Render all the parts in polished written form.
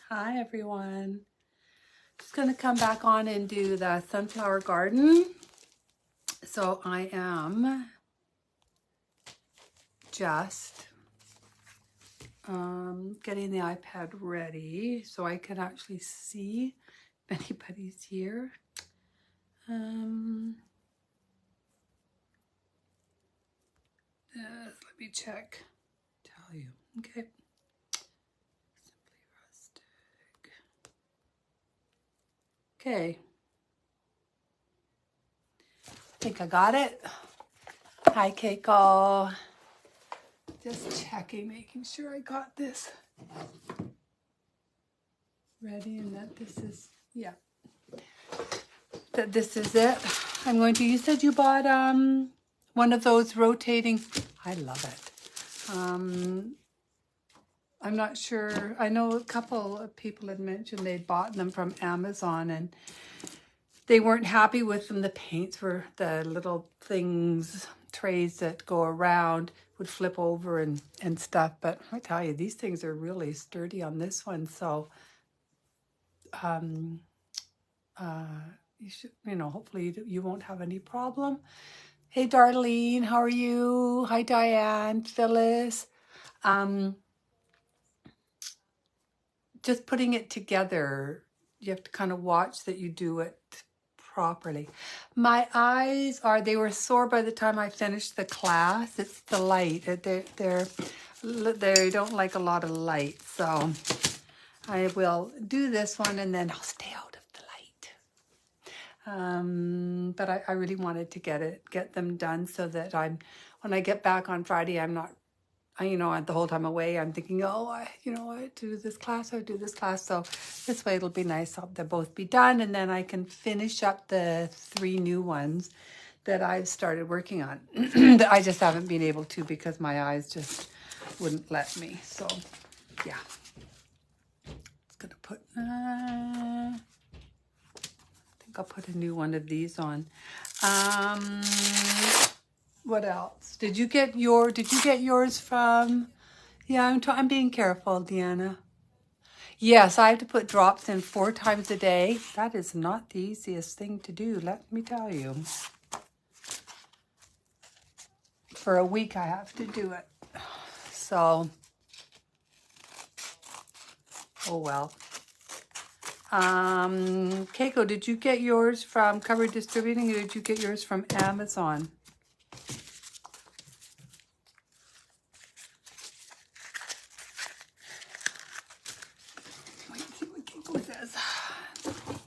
Hi everyone. Just going to come back on and do the sunflower garden. So I am just getting the iPad ready so I can actually see if anybody's here. Let me check. Tell you. Okay. Simply Rustic. Okay. I think I got it. Hi, Keiko. Just checking, making sure I got this ready and that this is, yeah, that this is it. I'm going to, you said you bought one of those rotating, I love it. I'm not sure, I know a couple of people had mentioned they bought them from Amazon and they weren't happy with them. The paints were the little things, trays that go around would flip over and stuff. But I tell you, these things are really sturdy on this one. So you should, hopefully you won't have any problem. Hey, Darlene, how are you? Hi, Diane, Phyllis. Just putting it together, you have to kind of watch that you do it properly. My eyes they were sore by the time I finished the class. It's the light. They don't like a lot of light. So I will do this one and then I'll stay out of the light. But I really wanted to get them done so that when I get back on Friday, I'm not, the whole time away, I'm thinking, I do this class or do this class. So this way it'll be nice. They'll both be done. And then I can finish up the 3 new ones that I've started working on. That I just haven't been able to because my eyes just wouldn't let me. So yeah. It's going to put, I think I'll put a new one of these on. What else? Did you get yours from? Yeah, I'm being careful, Deanna. Yes, I have to put drops in 4 times a day. That is not the easiest thing to do, let me tell you. For a week, I have to do it. So, oh well. Keiko, did you get yours from Cover Distributing or did you get yours from Amazon?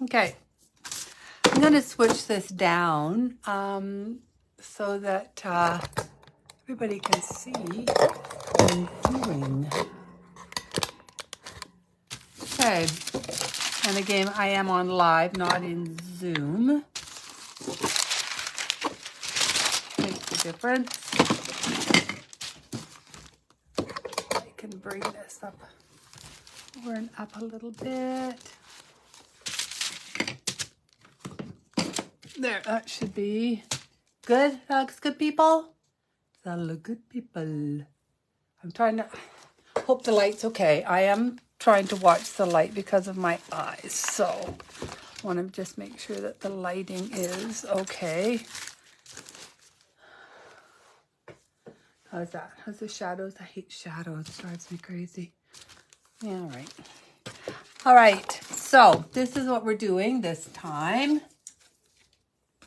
Okay, I'm going to switch this down so that everybody can see what I'm doing. Okay, and again, I am on live, not in Zoom. Makes a difference. I can bring this up over and up a little bit. There, that should be good. That looks good, people. That look good, people. I'm trying to hope the light's okay. I am trying to watch the light because of my eyes, so I want to just make sure that the lighting is okay. How's that? How's the shadows? I hate shadows. It drives me crazy. Yeah, all right. All right, so this is what we're doing this time.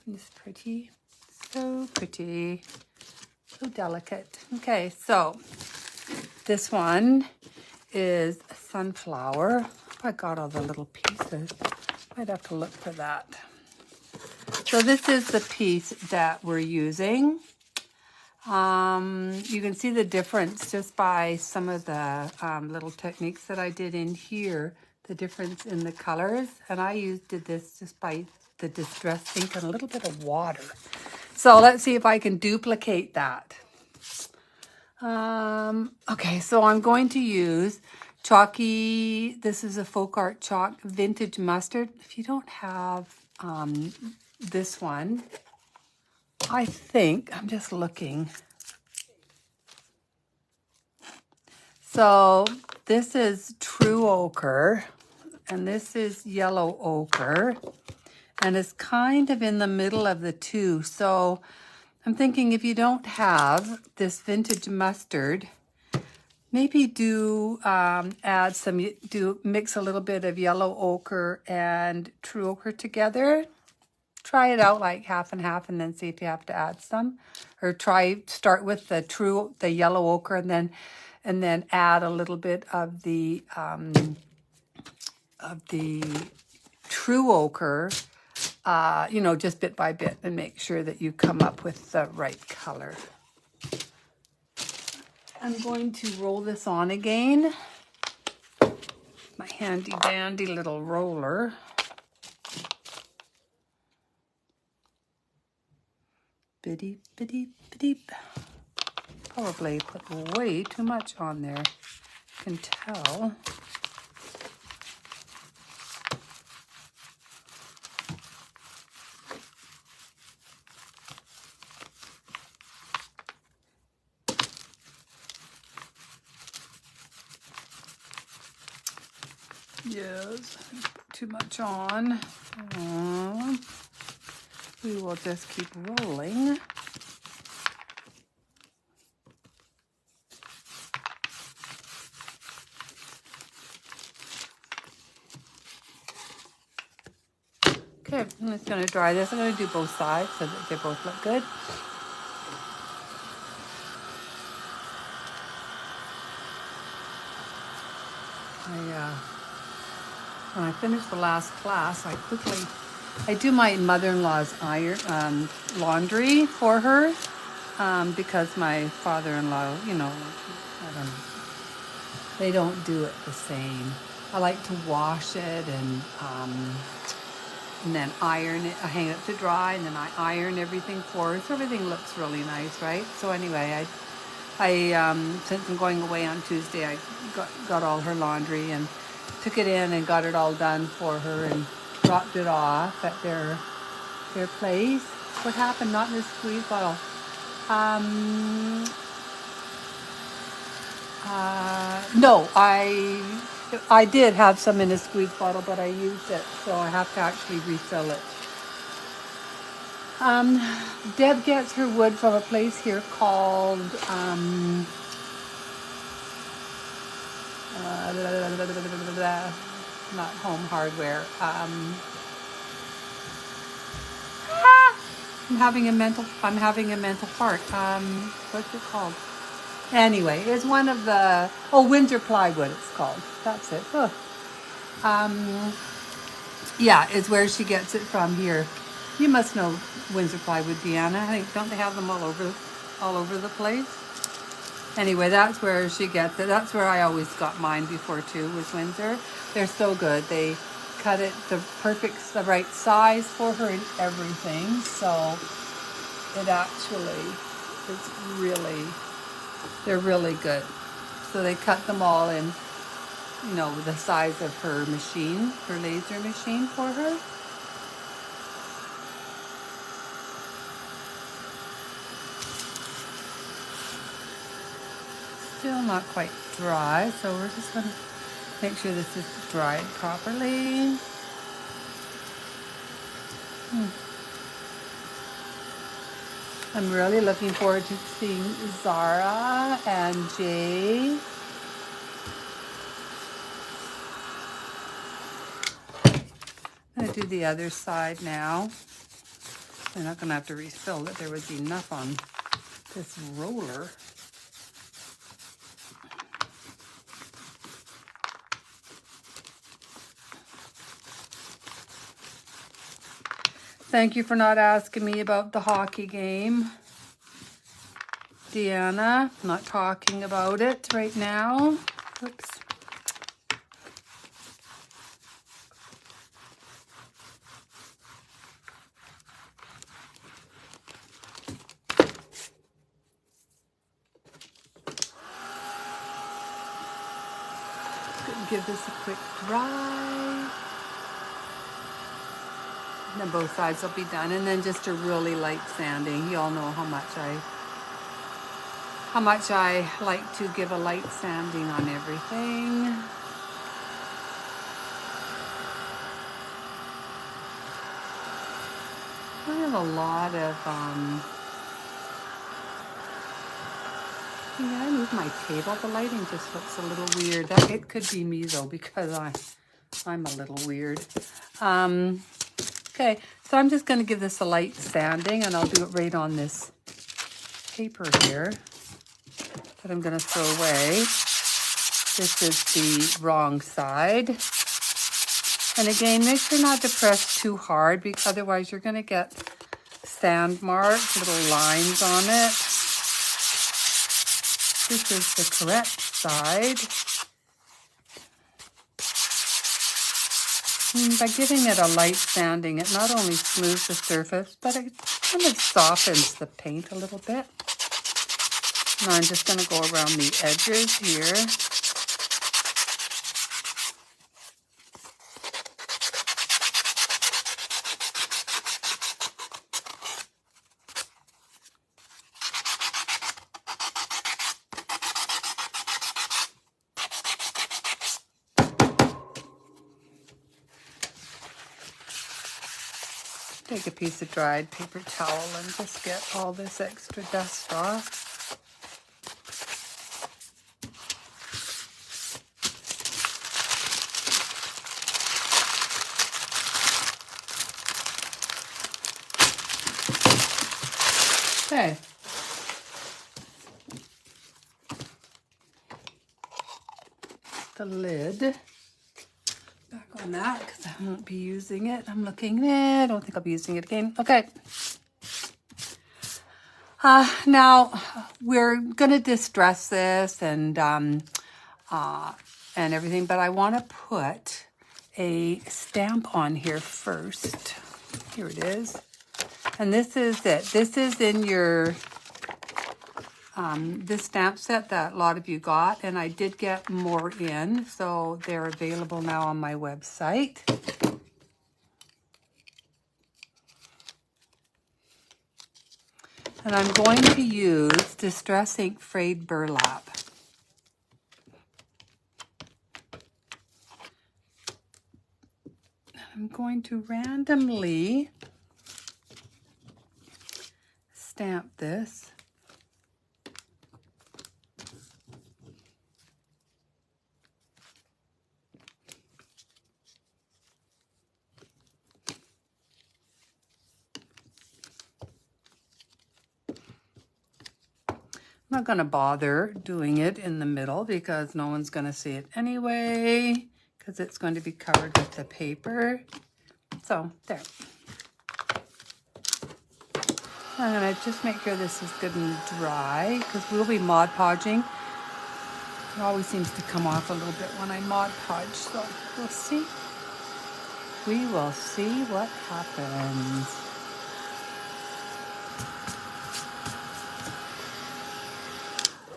It's pretty, so pretty, so delicate. Okay, so this one is sunflower. I got all the little pieces. Might have to look for that. So this is the piece that we're using. You can see the difference just by some of the little techniques that I did in here, the difference in the colors. And I did this just by the Distress ink and a little bit of water. So let's see if I can duplicate that. Okay, so I'm going to use Chalky, this is a Folk Art Chalk Vintage Mustard. If you don't have this one, I think, I'm just looking. So this is True Ochre. and this is yellow ochre, and it's kind of in the middle of the two. So I'm thinking if you don't have this vintage mustard, maybe do mix a little bit of yellow ochre and true ochre together. Try it out like half and half, and then see if you have to add some, or start with the yellow ochre, and then add a little bit of the true ochre, just bit by bit, and make sure that you come up with the right color. I'm going to roll this on again. My handy dandy little roller. Bitty, bitty, bitty. Probably put way too much on there. You can tell. Yes, put too much on. We will just keep rolling. Okay, I'm just going to dry this. I'm going to do both sides so that they both look good. When I finish the last class, I do my mother-in-law's laundry for her, because my father-in-law, I don't know, they don't do it the same. I like to wash it and then iron it. I hang it to dry, and then I iron everything for her, so everything looks really nice, right? So anyway, since I'm going away on Tuesday, I got all her laundry and took it in and got it all done for her and dropped it off at their place. What happened? Not in this squeeze bottle. No, I did have some in a squeeze bottle, but I used it, so I have to actually refill it. Deb gets her wood from a place here called not Home Hardware. I'm having a mental part. What's it called? Anyway, it's one of the Windsor Plywood. It's called. That's it. Yeah, it's where she gets it from here. You must know Windsor Plywood, Deanna. I think, don't they have them all over the place? Anyway, that's where she gets it. That's where I always got mine before too, was Windsor. They're so good. They cut it the right size for her and everything. So it actually is they're really good. So they cut them all in, the size of her machine, her laser machine for her. Still not quite dry, so we're just going to make sure this is dried properly. I'm really looking forward to seeing Zara and Jay. I'm going to do the other side now. I'm not going to have to refill it. There was enough on this roller. Thank you for not asking me about the hockey game, Deanna. I'm not talking about it right now. Oops. Give this a quick dry. And then both sides will be done, and then just a really light sanding. You all know how much I like to give a light sanding on everything. got a lot of, yeah, I moved my table. The lighting just looks a little weird. It could be me though, because I'm a little weird. Okay, so I'm just going to give this a light sanding, and I'll do it right on this paper here that I'm going to throw away. This is the wrong side. And again, make sure not to press too hard, because otherwise you're going to get sand marks, little lines on it. This is the correct side. And by giving it a light sanding, it not only smooths the surface, but it kind of softens the paint a little bit. Now I'm just going to go around the edges here. Take a piece of dried paper towel and just get all this extra dust off. Okay. The lid back on that, because I won't be using it. I'm looking, I don't think I'll be using it again. Okay. Now we're gonna distress this and everything, but I want to put a stamp on here first. Here it is, and this is it. This is in your this stamp set that a lot of you got, and I did get more in, so they're available now on my website. And I'm going to use Distress Ink Frayed Burlap. I'm going to randomly stamp this. I'm not going to bother doing it in the middle because no one's going to see it anyway, because it's going to be covered with the paper. So there. I'm going to just make sure this is good and dry, because we'll be Mod Podging. It always seems to come off a little bit when I Mod Podge, so we'll see. We will see what happens.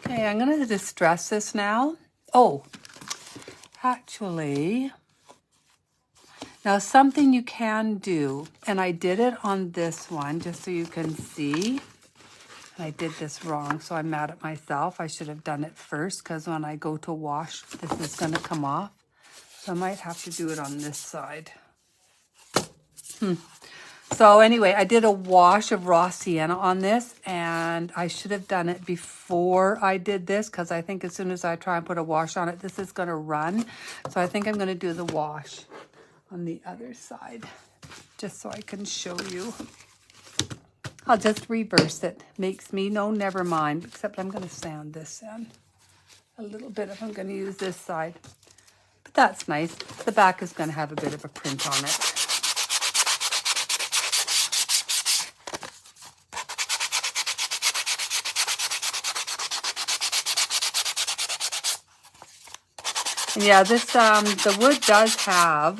Okay, I'm going to distress this now. Oh, actually, now something you can do, and I did it on this one just so you can see. And I did this wrong, so I'm mad at myself. I should have done it first, because when I go to wash, this is going to come off. So I might have to do it on this side. So anyway, I did a wash of raw sienna on this, and I should have done it before I did this, because I think as soon as I try and put a wash on it, this is going to run. So I think I'm going to do the wash on the other side, just so I can show you. I'll just reverse it. Makes me, no, never mind, except I'm going to sand this in a little bit if I'm going to use this side. But that's nice. The back is going to have a bit of a print on it. And yeah, this the wood does have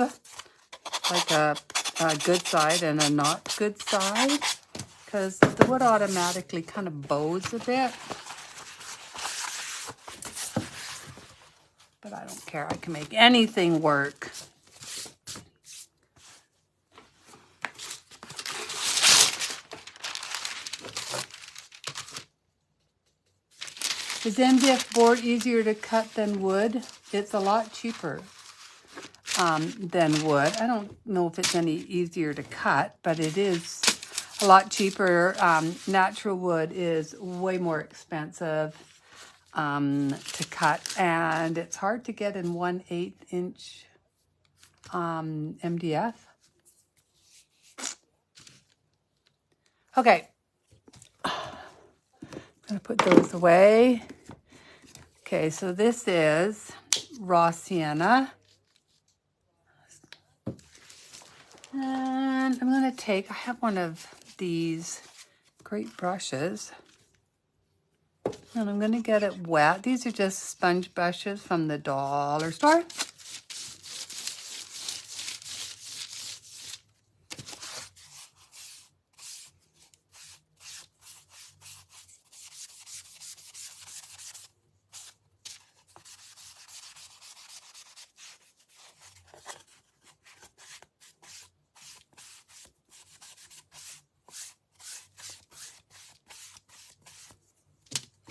like a good side and a not good side, because the wood automatically kind of bows a bit. But I don't care. I can make anything work. Is MDF board easier to cut than wood? It's a lot cheaper than wood. I don't know if it's any easier to cut, but it is a lot cheaper. Natural wood is way more expensive to cut, and it's hard to get in 1/8 inch MDF. Okay, I'm gonna put those away. Okay, so this is raw sienna. And I'm gonna take, I have one of these great brushes. And I'm gonna get it wet. These are just sponge brushes from the dollar store.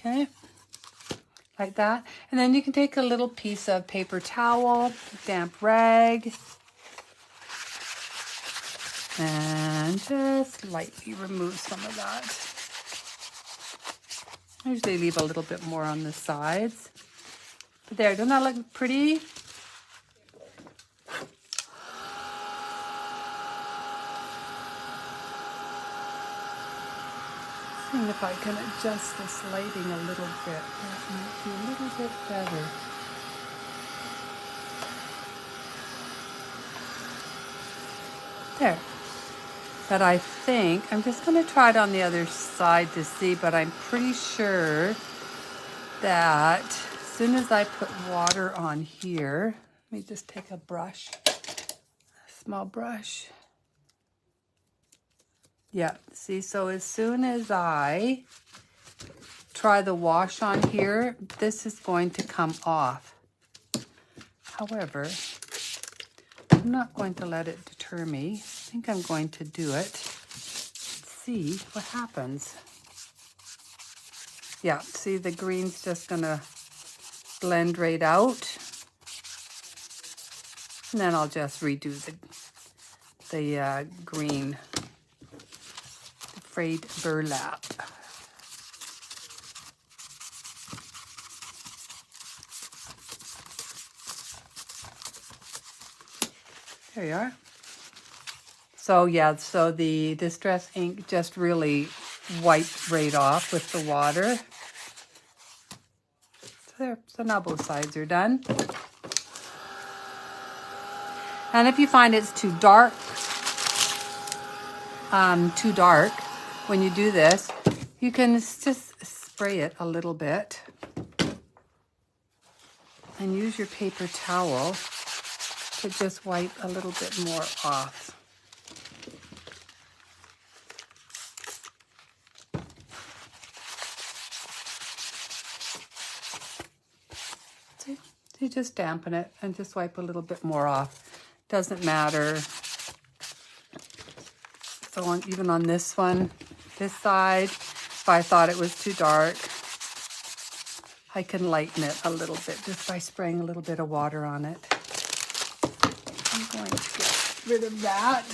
Okay, like that. And then you can take a little piece of paper towel, damp rag, and just lightly remove some of that. I usually leave a little bit more on the sides. But there, doesn't that look pretty? Seeing if I can adjust this lighting a little bit. That might be a little bit better. There. But I think, I'm just going to try it on the other side to see, but I'm pretty sure that as soon as I put water on here, let me just take a brush, a small brush. Yeah, see, so as soon as I try the wash on here, this is going to come off. However, I'm not going to let it deter me. I think I'm going to do it. Let's see what happens. Yeah, see, the green's just gonna blend right out. And then I'll just redo the green, the frayed burlap. There you are. So yeah, so the Distress ink just really wiped right off with the water. So there, so now both sides are done. And if you find it's too dark when you do this, you can just spray it a little bit and use your paper towel to just wipe a little bit more off. See, you just dampen it and just wipe a little bit more off. Doesn't matter. So even on this one, this side, if I thought it was too dark, I can lighten it a little bit just by spraying a little bit of water on it. I'm going to get rid of that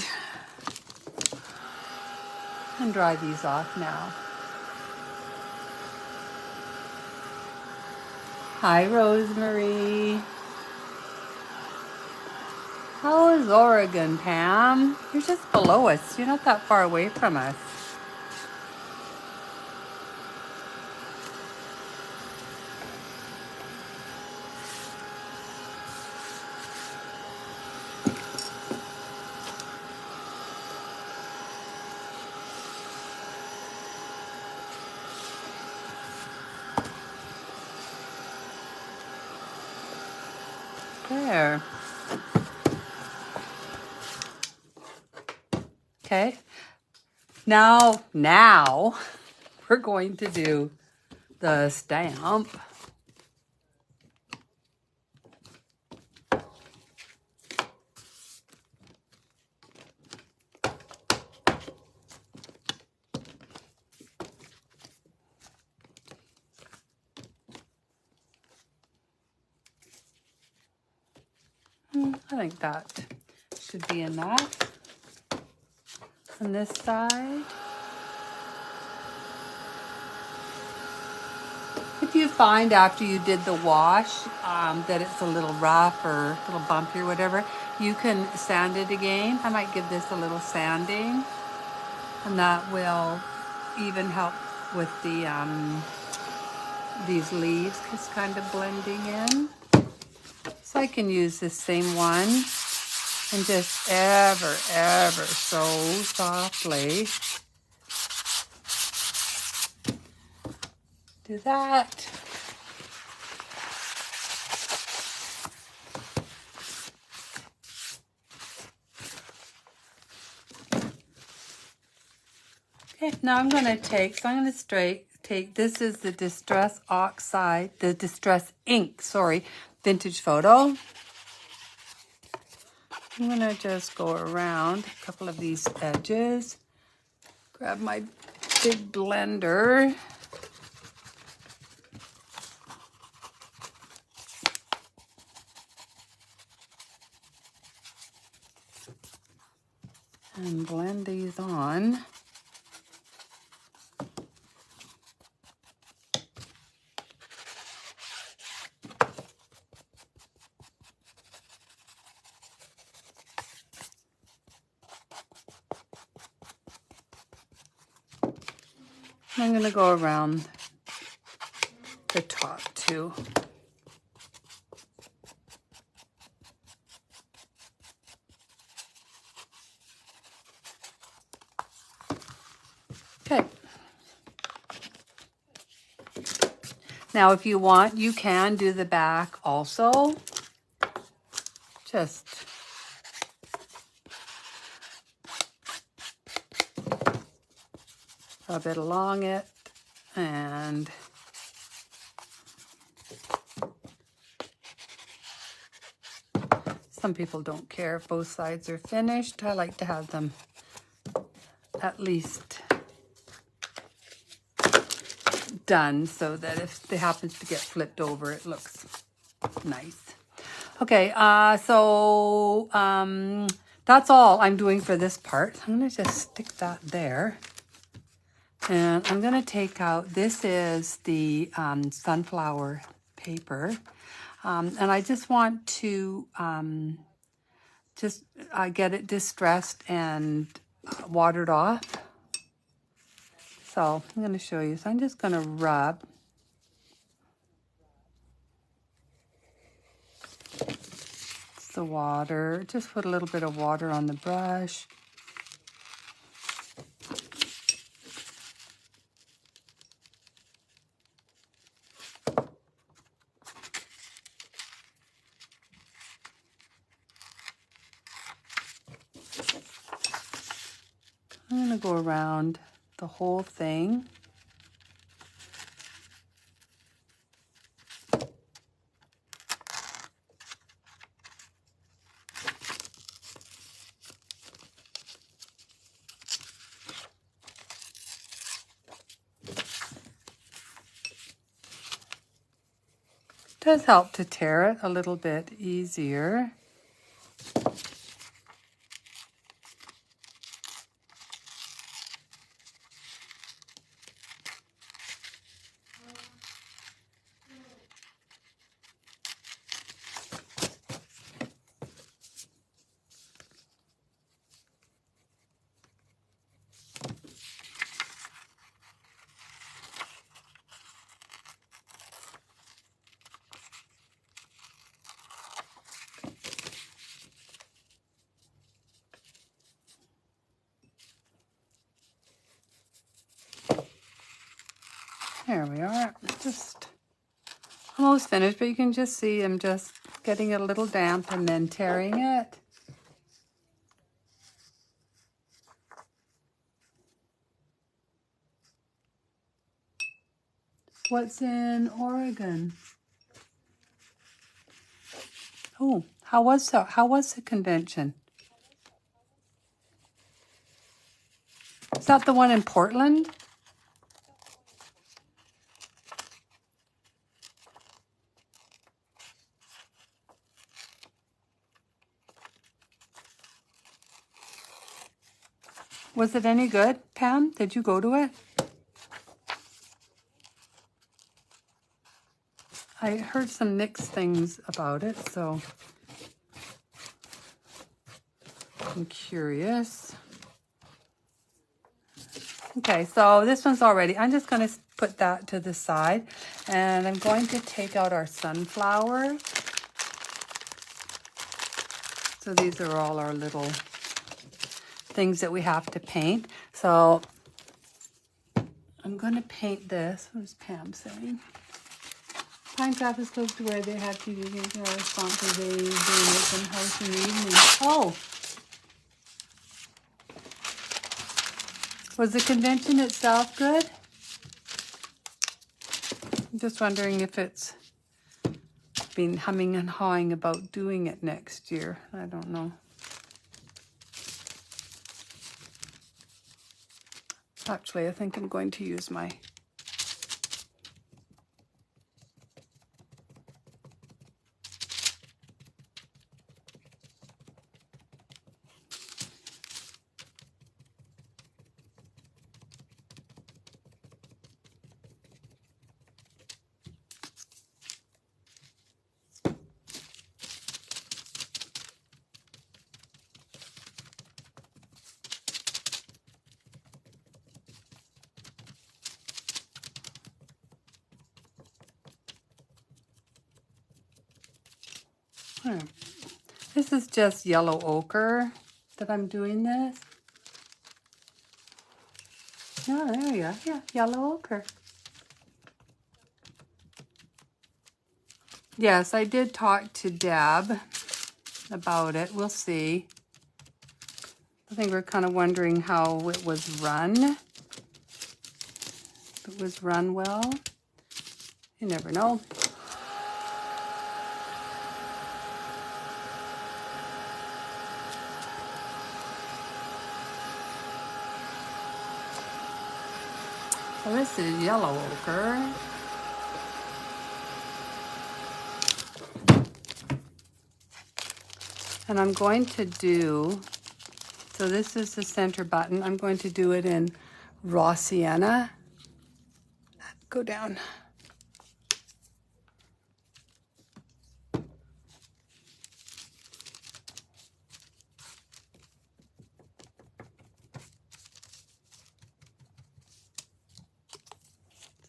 and dry these off now. Hi, Rosemary. How is Oregon, Pam? You're just below us. You're not that far away from us. There. Okay. Now we're going to do the stamp. I think that should be enough. on this side. If you find after you did the wash that it's a little rough or a little bumpy or whatever, you can sand it again. I might give this a little sanding, and that will even help with the these leaves just kind of blending in. So I can use this same one and just ever so softly do that. Okay, now I'm going to take, this is the Distress Oxide, the Distress Ink, sorry, Vintage Photo. I'm going to just go around a couple of these edges, grab my big blender. And blend these on. I'm going to go around the top too. Okay. Now, if you want, you can do the back also. Just rub it along it, and some people don't care if both sides are finished. I like to have them at least done so that if it happens to get flipped over, it looks nice. Okay, so that's all I'm doing for this part. I'm going to just stick that there. And I'm going to take out, this is the sunflower paper. And I just want to get it distressed and watered off. So I'm going to show you. So I'm just going to rub the water. Just put a little bit of water on the brush. I'm going to go around the whole thing. It does help to tear it a little bit easier. There we are. Just almost finished, but you can just see I'm just getting it a little damp and then tearing it. What's in Oregon? Oh, how was the convention? Is that the one in Portland? Was it any good, Pam? Did you go to it? I heard some mixed things about it, so I'm curious. Okay, so this one's all ready. I'm just going to put that to the side, and I'm going to take out our sunflower. So these are all our little things that we have to paint. So I'm going to paint this. What is Pam saying? Pinecraft is close to where they have TV games and are responsible. They do open house in the evening. Oh! Was the convention itself good? I'm just wondering if it's been humming and hawing about doing it next year. I don't know. Actually, I think I'm going to use my This is just yellow ochre that I'm doing this. Yeah, there you go. Yeah, yellow ochre. Yes, I did talk to Deb about it. We'll see. I think we're kind of wondering how it was run. If it was run well. You never know. So this is yellow ochre. And I'm going to do, so this is the center button. I'm going to do it in raw sienna. Go down.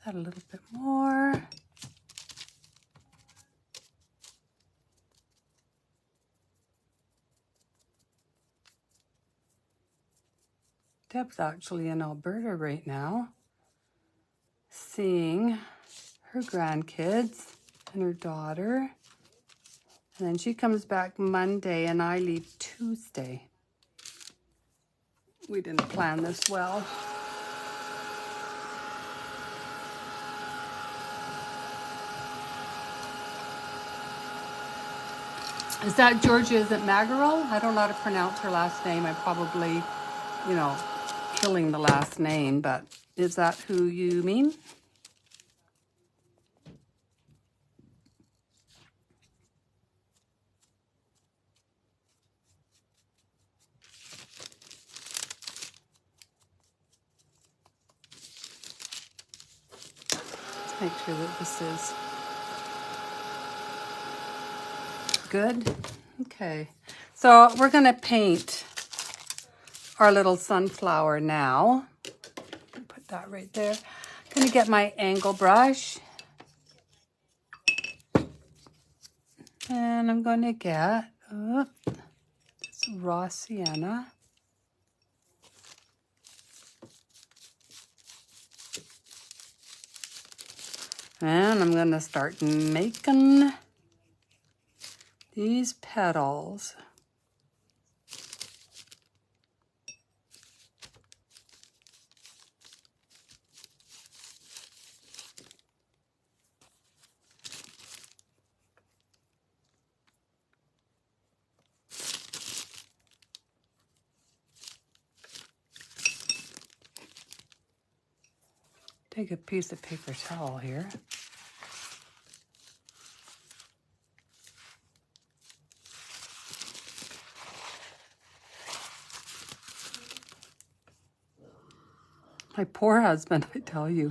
Add a little bit more. Deb's actually in Alberta right now, seeing her grandkids and her daughter. And then she comes back Monday and I leave Tuesday. We didn't plan this well. Is that Georgia, is it Magarel? I don't know how to pronounce her last name. I'm probably, you know, killing the last name, but is that who you mean? Let's make sure that this is good. Okay, so we're going to paint our little sunflower now. Put that right there. I'm going to get my angle brush. And I'm going to get this raw sienna. And I'm going to start making these petals. Take a piece of paper towel here. My poor husband, I tell you,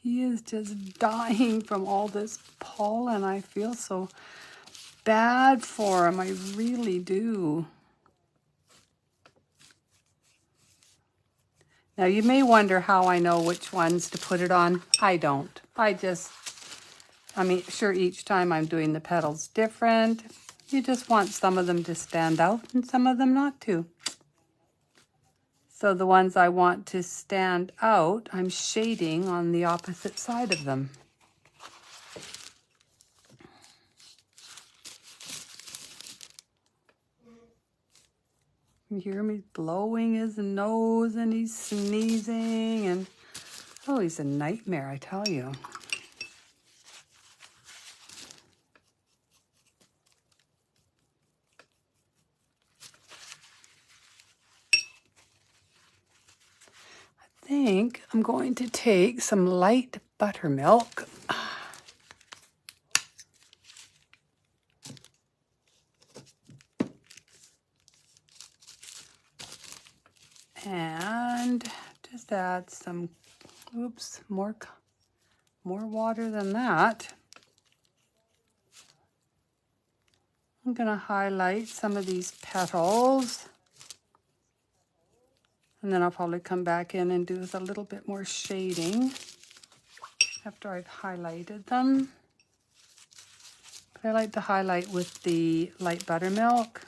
he is just dying from all this pollen. I feel so bad for him. I really do. Now, you may wonder how I know which ones to put it on. I don't. I mean, sure, each time I'm doing the petals different. You just want some of them to stand out and some of them not to. So the ones I want to stand out, I'm shading on the opposite side of them. You hear me blowing his nose and he's sneezing and, oh, he's a nightmare, I tell you. I think I'm going to take some light buttermilk. And just add some, oops, more water than that. I'm going to highlight some of these petals. And then I'll probably come back in and do a little bit more shading after I've highlighted them. But I like to highlight with the light buttermilk.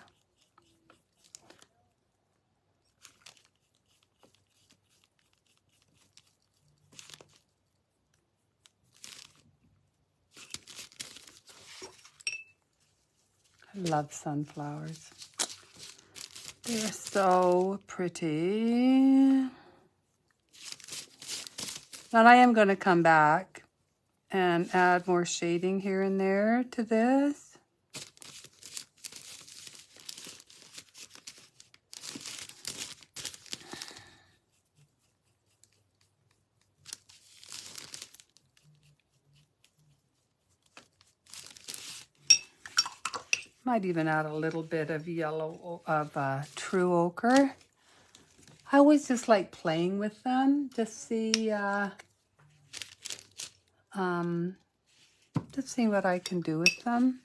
I love sunflowers. They're so pretty. Now I am going to come back and add more shading here and there to this. Might even add a little bit of true ochre. I always just like playing with them, just seeing what I can do with them.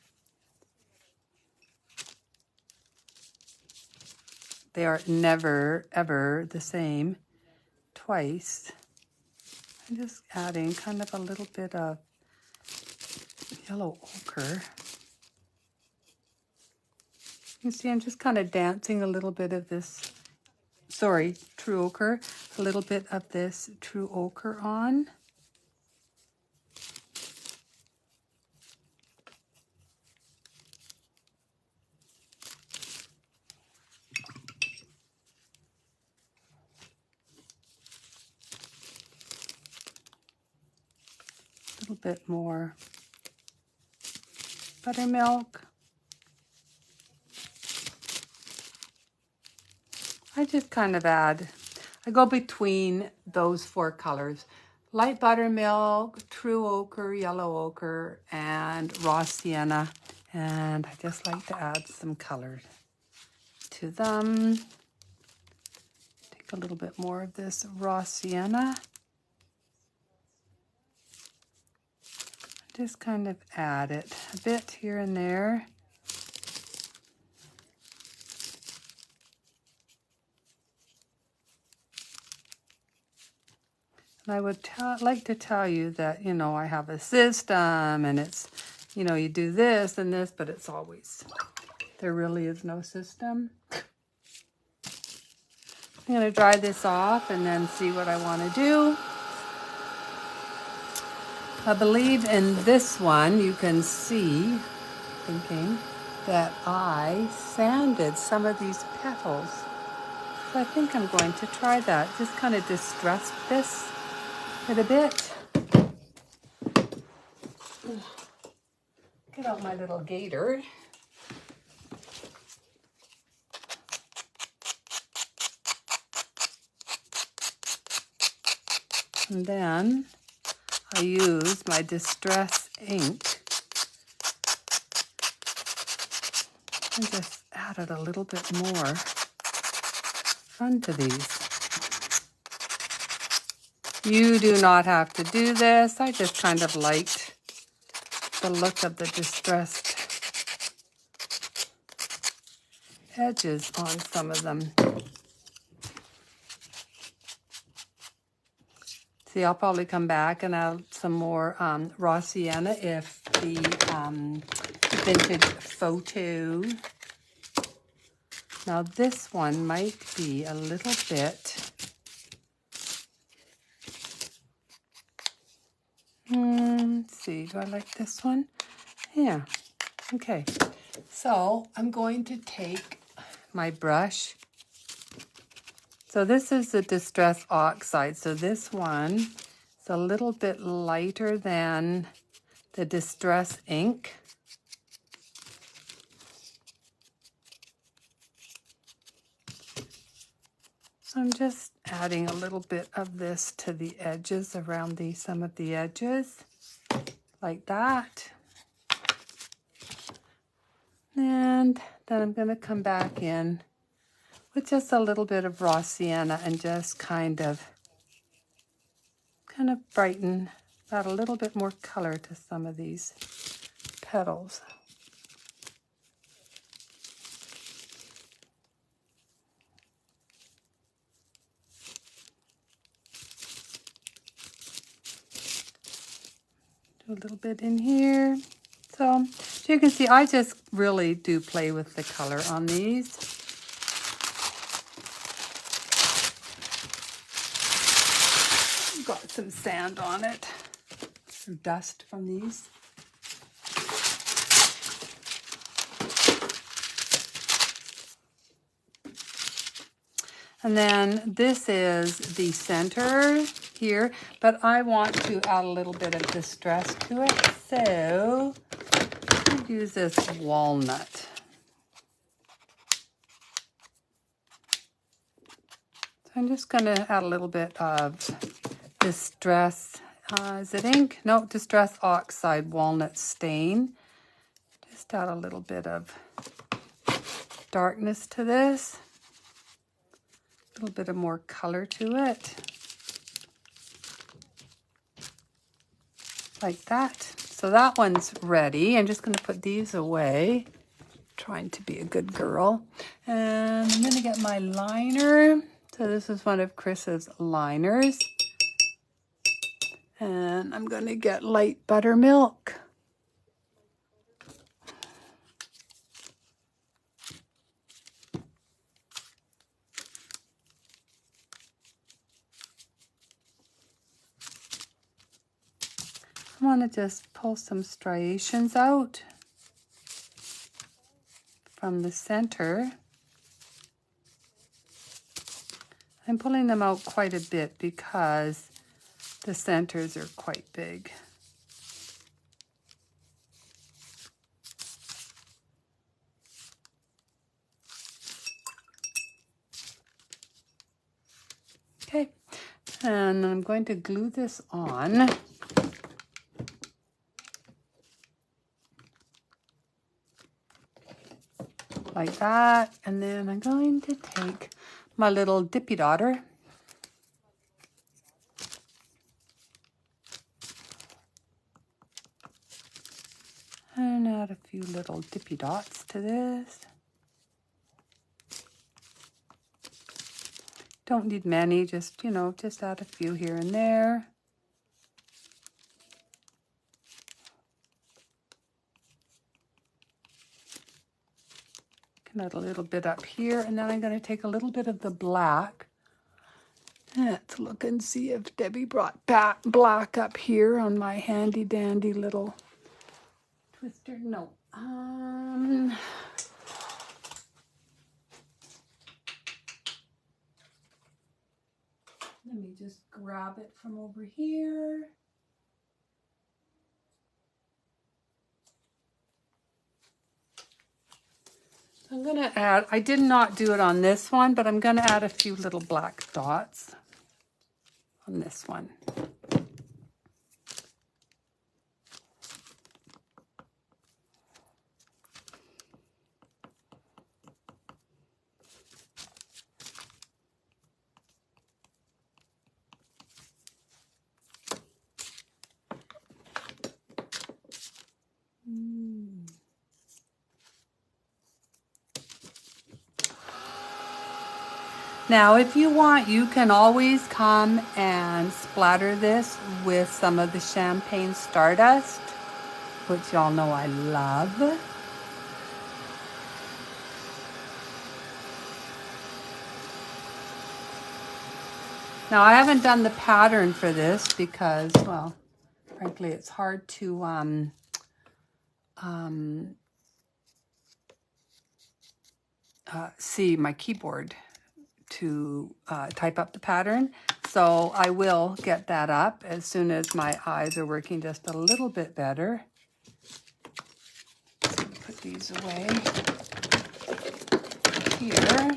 They are never, ever the same twice. I'm just adding kind of a little bit of yellow ochre. You see, I'm just kind of dancing a little bit of this, true ochre, a little bit of this true ochre on. A little bit more buttermilk. I just kind of I go between those four colors. Light buttermilk, true ochre, yellow ochre, and raw sienna. And I just like to add some color to them. Take a little bit more of this raw sienna. Just kind of add it a bit here and there. And I would like to tell you that, I have a system and it's, you do this and this, but it's always, there really is no system. I'm going to dry this off and then see what I want to do. I believe in this one you can see, thinking that I sanded some of these petals. So I think I'm going to try that. Just kind of distress this a bit. Get out my little gator. And then I use my Distress ink and just added a little bit more onto these. You do not have to do this. I just kind of liked the look of the distressed edges on some of them. See, I'll probably come back and add some more raw sienna if the vintage photo. Now this one might be a little bit, let's see, do I like this one? Yeah, okay. So I'm going to take my brush. So this is the Distress Oxide. So this one is a little bit lighter than the Distress Ink. So I'm just adding a little bit of this to the edges around some of the edges, like that. And then I'm going to come back in with just a little bit of raw sienna and just kind of brighten, add a little bit more color to some of these petals. Do a little bit in here. So as you can see, I just really do play with the color on these. Got some sand on it, some dust from these. And then this is the center here, but I want to add a little bit of distress to it. So I'll use this walnut. So I'm just going to add a little bit of Distress, is it ink? No, Distress Oxide Walnut Stain. Just add a little bit of darkness to this. A little bit of more color to it. Like that. So that one's ready. I'm just going to put these away. Trying to be a good girl. And I'm going to get my liner. So this is one of Chris's liners. And I'm going to get light buttermilk. I want to just pull some striations out from the center. I'm pulling them out quite a bit because the centers are quite big. Okay, and I'm going to glue this on. Like that, and then I'm going to take my little dippy daughter and add a few little dippy dots to this. Don't need many, just, you know, just add a few here and there. Can add a little bit up here, and then I'm going to take a little bit of the black. Let's look and see if Debbie brought back black up here on my handy dandy little twister. No. Let me just grab it from over here. I'm going to add, I did not do it on this one, but I'm going to add a few little black dots on this one. Now, if you want, you can always come and splatter this with some of the champagne stardust, which y'all know I love. Now, I haven't done the pattern for this because, well, frankly, it's hard to see my keyboard to type up the pattern. So I will get that up as soon as my eyes are working just a little bit better. So put these away here.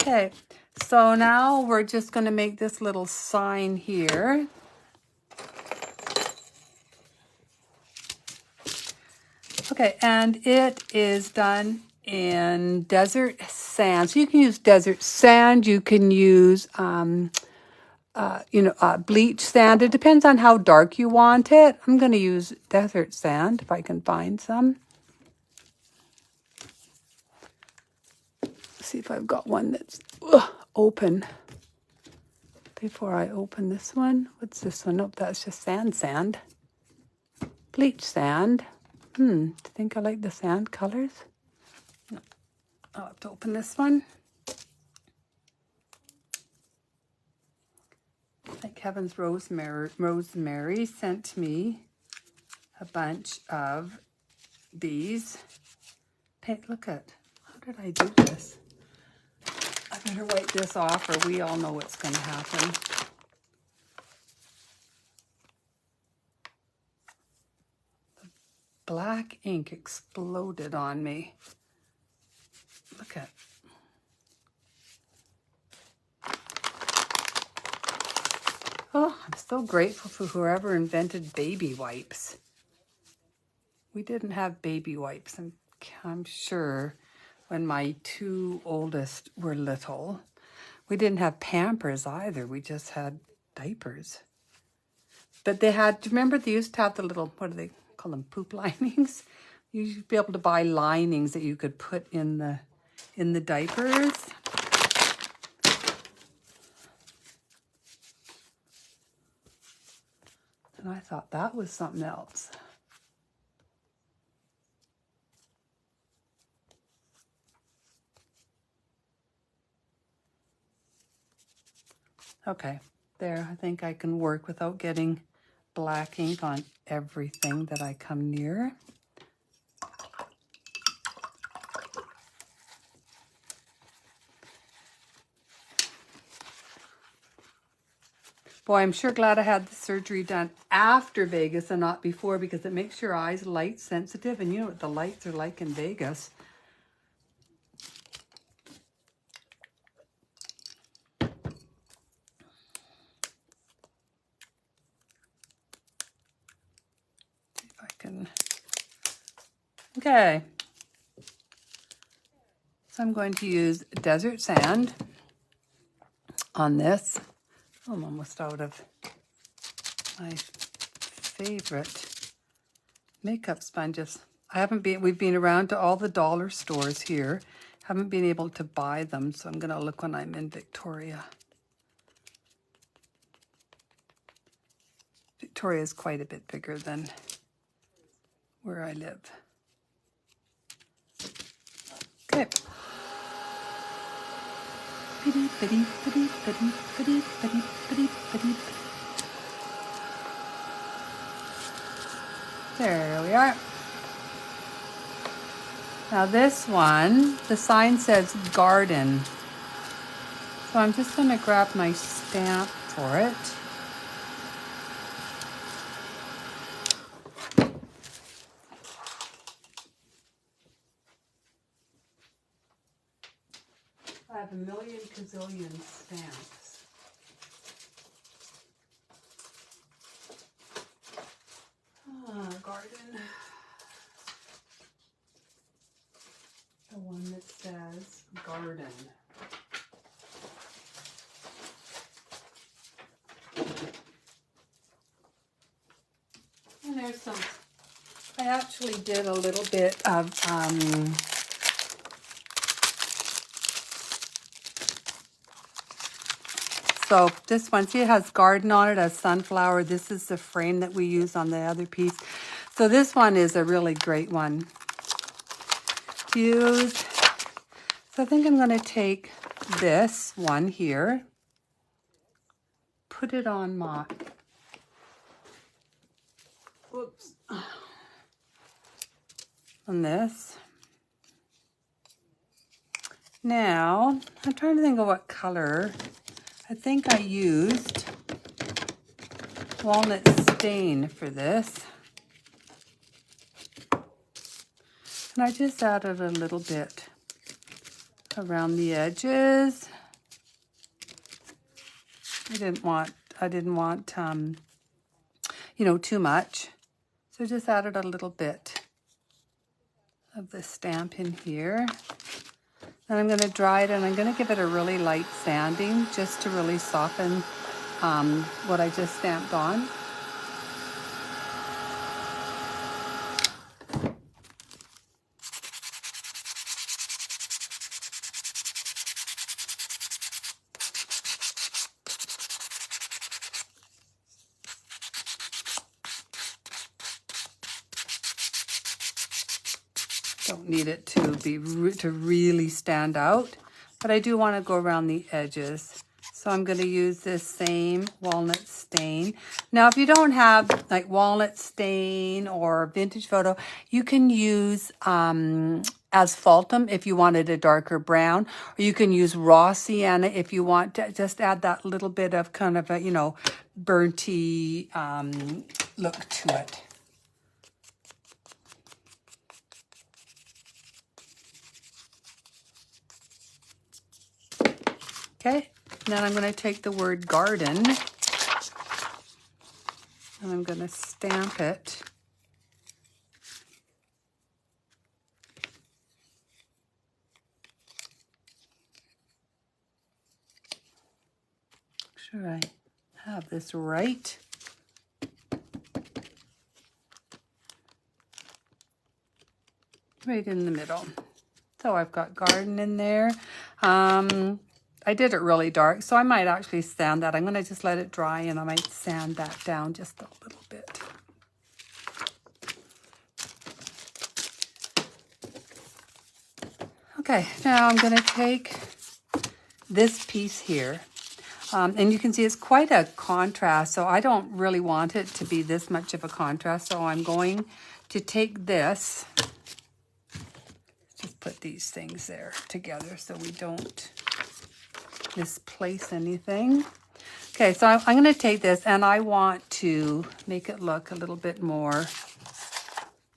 Okay, so now we're just going to make this little sign here. Okay, and it is done in desert sand. So you can use desert sand. You can use, bleach sand. It depends on how dark you want it. I'm going to use desert sand if I can find some. See if I've got one that's open. Before I open this one, what's this one? Nope, that's just sand. Bleach sand. I think I like the sand colors. No, I'll have to open this one. Like Heaven's Rosemary sent me a bunch of these. Look at, how did I do this? I better wipe this off or we all know what's going to happen. The black ink exploded on me. Look at. Oh, I'm so grateful for whoever invented baby wipes. We didn't have baby wipes, I'm sure, when my two oldest were little. We didn't have Pampers either. We just had diapers. But they had, do you remember they used to have the little, what do they call them, poop linings? You used to be able to buy linings that you could put in the diapers. And I thought that was something else. Okay, there, I think I can work without getting black ink on everything that I come near. Boy, I'm sure glad I had the surgery done after Vegas and not before, because it makes your eyes light sensitive, and you know what the lights are like in Vegas. See if I can. Okay. So I'm going to use desert sand on this. I'm almost out of my favorite makeup sponges. We've been around to all the dollar stores here. Haven't been able to buy them, so I'm gonna look when I'm in Victoria. Victoria is quite a bit bigger than where I live. Okay. There we are. Now this one, the sign says garden. So I'm just going to grab my stamp for it. I have a million gazillion stamps. Garden. The one that says garden. there's some, I actually did a little bit of, so this one, see it has garden on it, has sunflower. This is the frame that we use on the other piece. So this one is a really great one to use. So I think I'm going to take this one here, put it on my, whoops, on this. Now, I'm trying to think of what color. I think I used walnut stain for this. And I just added a little bit around the edges. I didn't want, you know, too much. So just added a little bit of the stamp in here. Then I'm going to dry it and I'm going to give it a really light sanding just to really soften what I just stamped on. Don't need it to really stand out, but I do want to go around the edges. So I'm going to use this same walnut stain. Now, if you don't have like walnut stain or vintage photo, you can use asphaltum if you wanted a darker brown, or you can use raw sienna if you want to just add that little bit of kind of a, you know, burnty look to it. Okay, then I'm going to take the word garden and I'm going to stamp it. Make sure I have this right. Right in the middle. So I've got garden in there. I did it really dark, so I might actually sand that. I'm going to just let it dry and I might sand that down just a little bit. Okay, now I'm going to take this piece here. And you can see it's quite a contrast, so I don't really want it to be this much of a contrast. So I'm going to take this, just put these things there together so we don't misplace anything. Okay, so I'm going to take this and I want to make it look a little bit more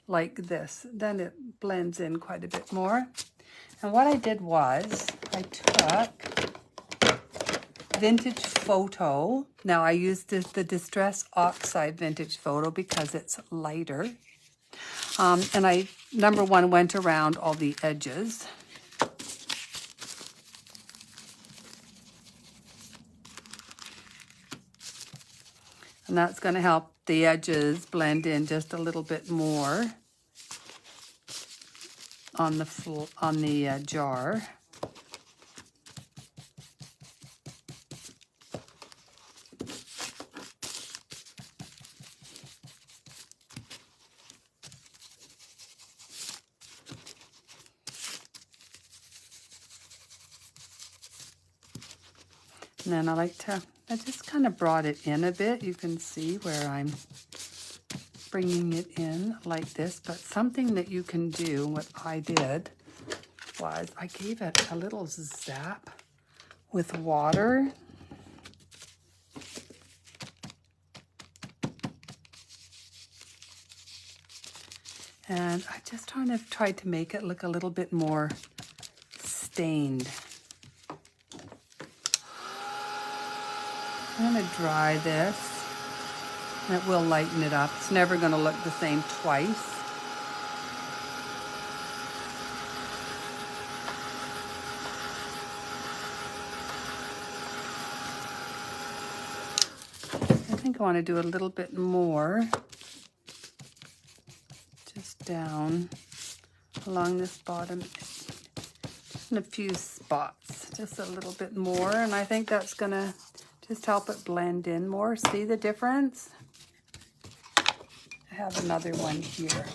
like this. Then it blends in quite a bit more. And what I did was I took Vintage Photo. Now I used the Distress Oxide Vintage Photo because it's lighter. And I, number one, went around all the edges. And that's going to help the edges blend in just a little bit more on the jar. And then I just kind of brought it in a bit. You can see where I'm bringing it in like this. But something that you can do, what I did, was I gave it a little zap with water. And I just kind of tried to make it look a little bit more stained. I'm going to dry this, and it will lighten it up. It's never going to look the same twice. I think I want to do a little bit more down along this bottom in a few spots, just a little bit more, and I think that's gonna just help it blend in more. See the difference? I have another one here,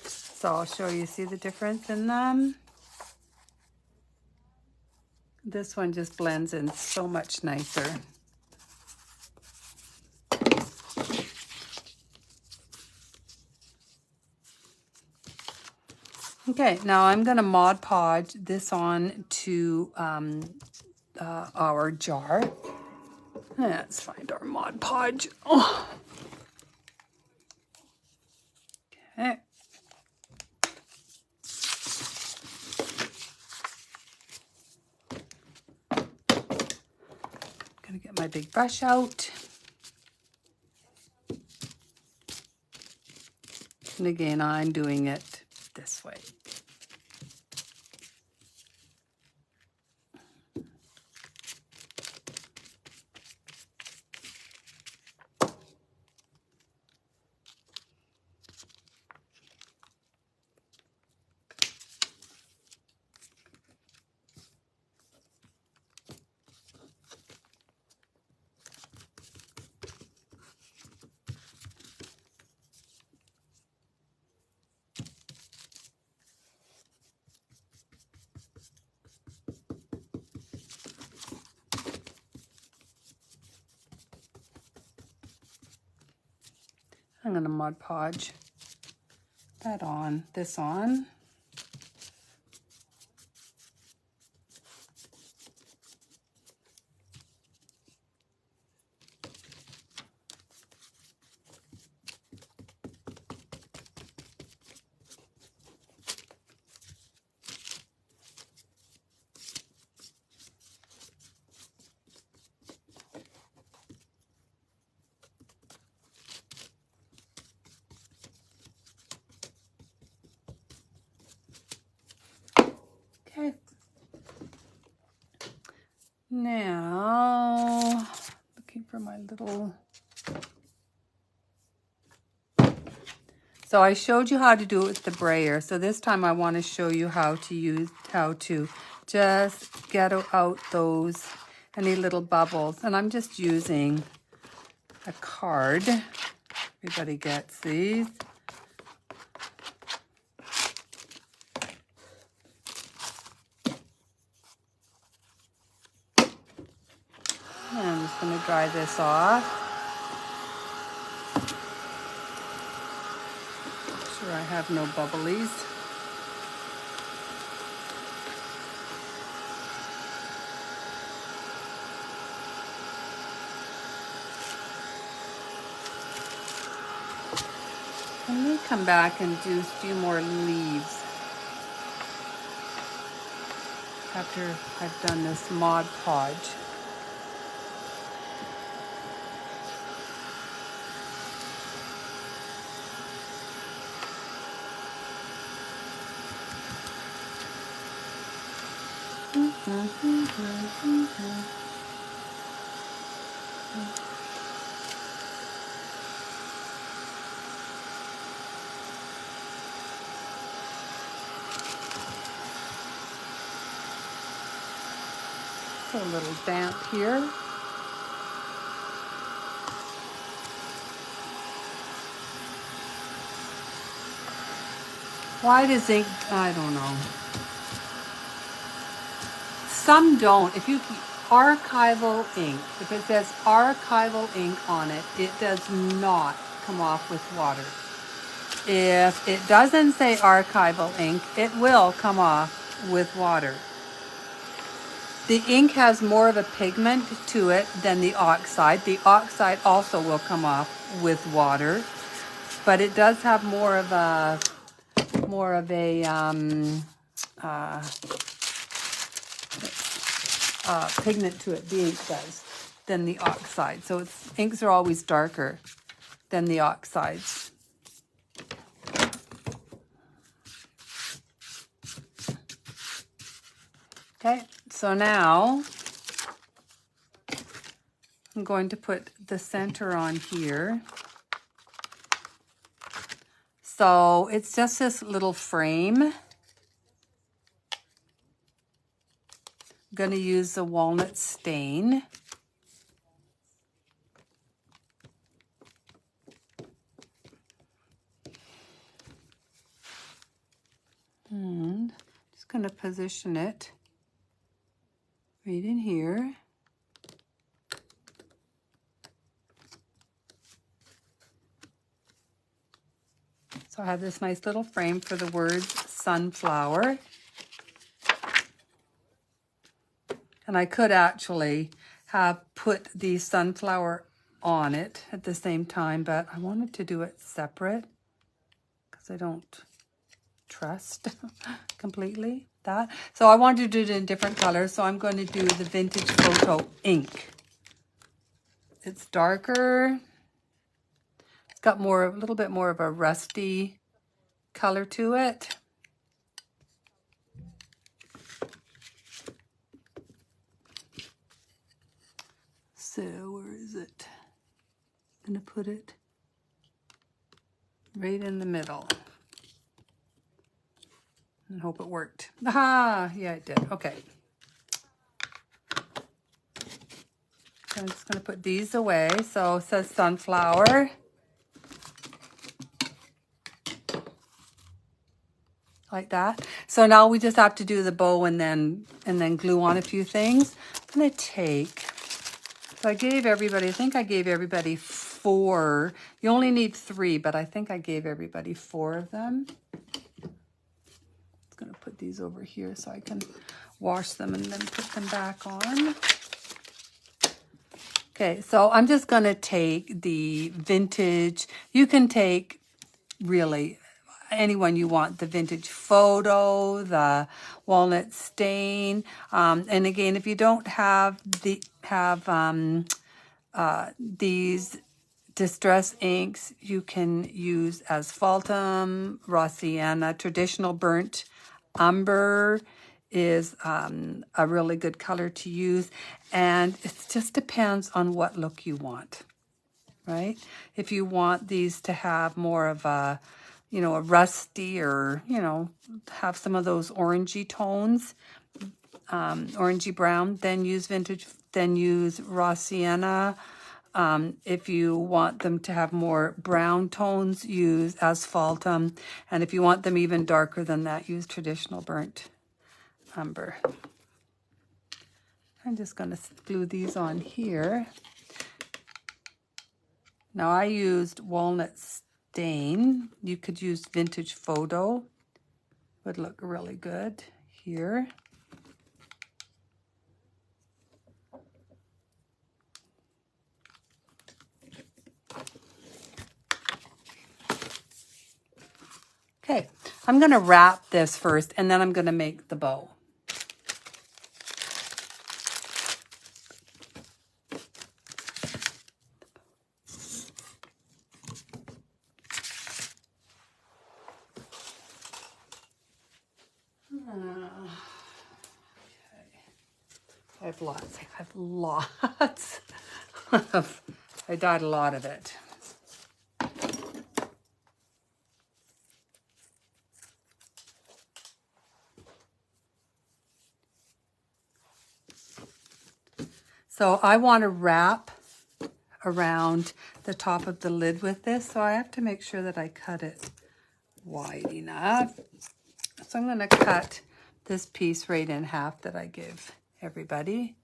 so I'll show you. See the difference in them? This one just blends in so much nicer. Okay, now I'm going to Mod Podge this on to our jar. Let's find our Mod Podge. Oh. Okay. Gonna get my big brush out. And again, I'm doing it this way. I'm going to Mod Podge that on, this on. Okay. Now, looking for my little... So I showed you how to do it with the brayer. So this time I want to show you how to just get out those, any little bubbles. And I'm just using a card. Everybody gets these. And I'm just going to dry this off. Make sure I have no bubblies. I may come back and do a few more leaves after I've done this Mod Podge. A little damp here. Why does ink, I don't know. Some don't. If you archival ink, if it says archival ink on it, it does not come off with water. If it doesn't say archival ink, it will come off with water. The ink has more of a pigment to it than the oxide. The oxide also will come off with water, but it does have more of a pigment to it. The ink does than the oxide. So inks are always darker than the oxides. Okay, so now I'm going to put the center on here. So it's just this little frame. I'm going to use the walnut stain. And just going to position it right in here. So I have this nice little frame for the words sunflower. And I could actually have put the sunflower on it at the same time, but I wanted to do it separate because I don't trust completely that. So I wanted to do it in different colors, so I'm going to do the Vintage Photo ink. It's darker. It's got a little bit more of a rusty color to it. So where is it? I'm going to put it right in the middle. And hope it worked. Aha! Yeah, it did. Okay. So I'm just going to put these away. So it says sunflower. Like that. So now we just have to do the bow and then glue on a few things. I'm going to take, so I gave everybody, I think I gave everybody 4. You only need 3, but I think I gave everybody 4 of them. I'm going to put these over here so I can wash them and then put them back on. Okay, so I'm just going to take the vintage. You can take really anyone you want, the Vintage Photo, the walnut stain. And again, if you don't have these distress inks, you can use asphaltum, raw sienna, traditional burnt umber is a really good color to use. And it just depends on what look you want, right? If you want these to have more of a, you know, a rusty or, you know, have some of those orangey tones, orangey brown, then use vintage, then use raw sienna. If you want them to have more brown tones, use asphaltum. And if you want them even darker than that, use traditional burnt umber. I'm just going to glue these on here. Now I used walnut stain. You could use Vintage Photo. Would look really good here. Okay, I'm going to wrap this first and then I'm going to make the bow. I have lots of, I dyed a lot of it. So I want to wrap around the top of the lid with this, so I have to make sure that I cut it wide enough. So I'm going to cut this piece right in half that I give everybody.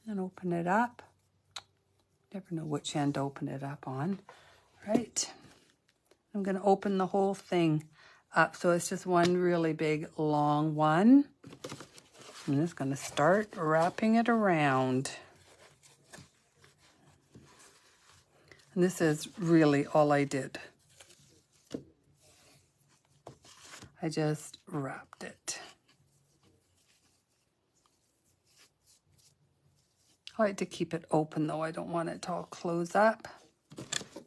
And open it up. Never know which end to open it up on. Right. I'm going to open the whole thing up so it's just one really big long one. I'm just going to start wrapping it around. And this is really all I did. I just wrapped it. I like to keep it open though. I don't want it to all close up.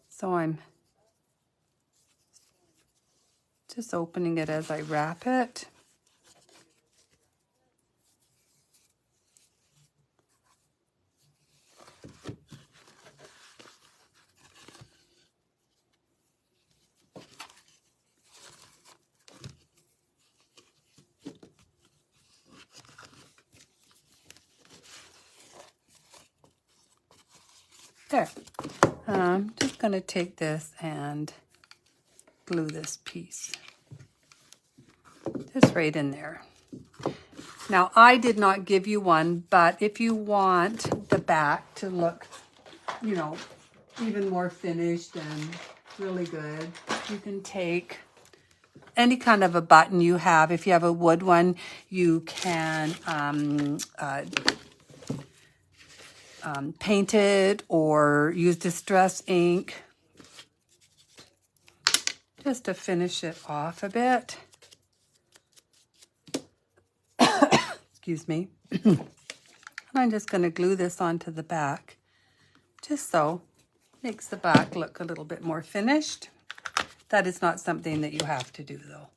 So I'm just opening it as I wrap it. There. I'm just going to take this and glue this piece. Just right in there. Now, I did not give you one, but if you want the back to look, you know, even more finished and really good, you can take any kind of a button you have. If you have a wood one, you can paint it or use distress ink just to finish it off a bit. Excuse me. I'm just going to glue this onto the back, just so. Makes the back look a little bit more finished. That is not something that you have to do, though.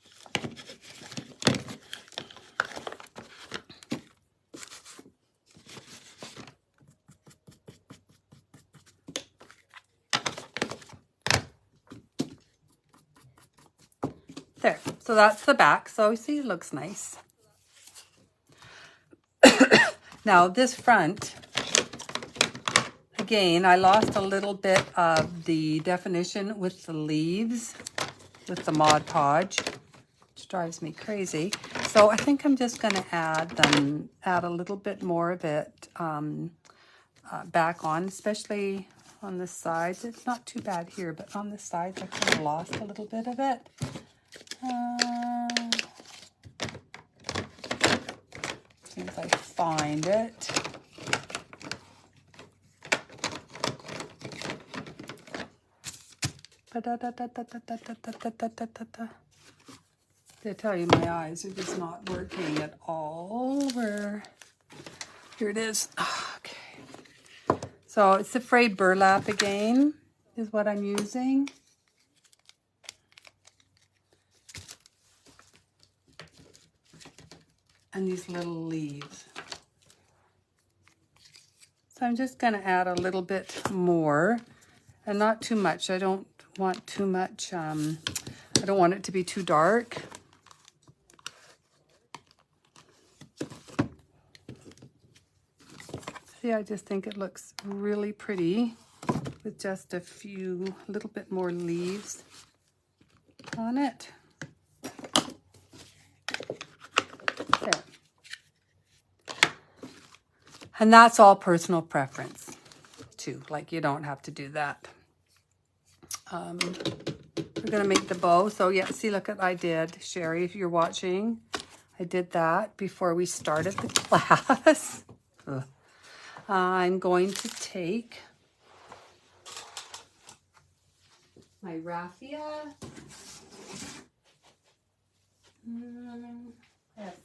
There, so that's the back. So see, it looks nice. Now this front, again, I lost a little bit of the definition with the leaves, with the Mod Podge, which drives me crazy. So I think I'm just going to add a little bit more of it back on, especially on the sides. It's not too bad here, but on the sides I kind of lost a little bit of it. As soon as I find it. I tell you, my eyes are just not working at all. Here it is. Okay. So it's the frayed burlap again, is what I'm using. And these little leaves. So I'm just going to add a little bit more, and not too much. I don't want too much, I don't want it to be too dark. See, I just think it looks really pretty with just a little bit more leaves on it. There. And that's all personal preference too. Like, you don't have to do that. We're going to make the bow. So yeah, see, look at, I did, Sherry, if you're watching, I did that before we started the class. I'm going to take my raffia. Yes.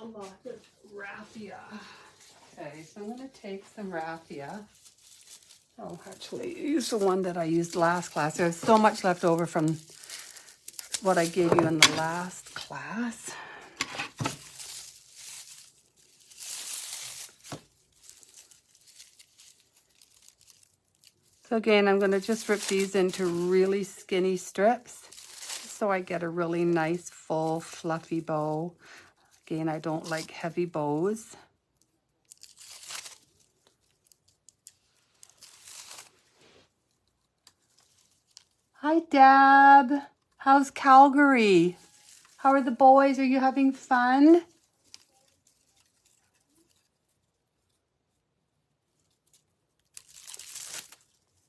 A lot of raffia. Okay, so I'm going to take some raffia. Oh, actually, use the one that I used last class. There's so much left over from what I gave you in the last class. So again, I'm going to just rip these into really skinny strips so I get a really nice, full, fluffy bow. Again, I don't like heavy bows. Hi, Deb. How's Calgary? How are the boys? Are you having fun?